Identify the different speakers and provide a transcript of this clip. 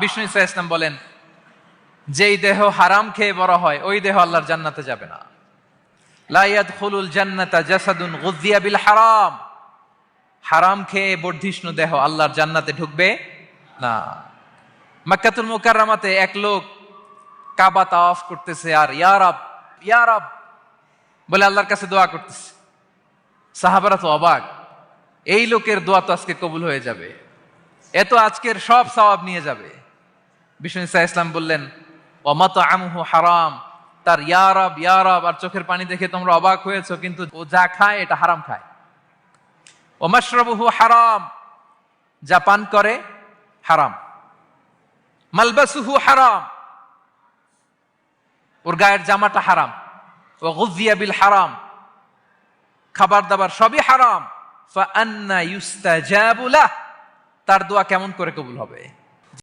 Speaker 1: বিষ্ণু ঈসা ইসলাম বলেন, যেই দেহ হারাম খেয়ে বড় হয় ওই দেহ আল্লাহর জান্নাতে যাবে না। লা ইয়াদখুলুল জান্নাতা জাসাদুন গুযিয়া বিল হারাম। হারাম খেয়ে বর্ধিষ্ণু দেহ আল্লাহর জান্নাতে ঢুকবে না। মক্কাতুল মুকাররমাতে এক লোক কাবা তাওয়াফ করতেছে আর ইয়া রাব ইয়া রাব বলে আল্লাহর কাছে দোয়া করতেছে। সাহাবারা তো অবাক, এই লোকের দোয়া তো আজকে কবুল হয়ে যাবে, এ তো আজকের সব সওয়াব নিয়ে যাবে। বিষ্ণু ঈসা ইসলাম বললেন, ওয়া মাতআমুহু হারাম, তার ইয়া রাব আর চোখের পানি দেখে তোমরা অবাক হয়েছো, কিন্তু ও যা খায় এটা হারাম খায়। ওয়া মাশরাবুহু হারাম, যা পান করে হারাম। মালবাসুহু হারাম, ওর গায়ের জামাটা হারাম। ওয়া গুযিয়া বিল হারাম, খাবার দাবার সবই হারাম। ফা আন্না ইউস্তাজাবু লাহ, তার দোয়া কেমন করে কবুল হবে?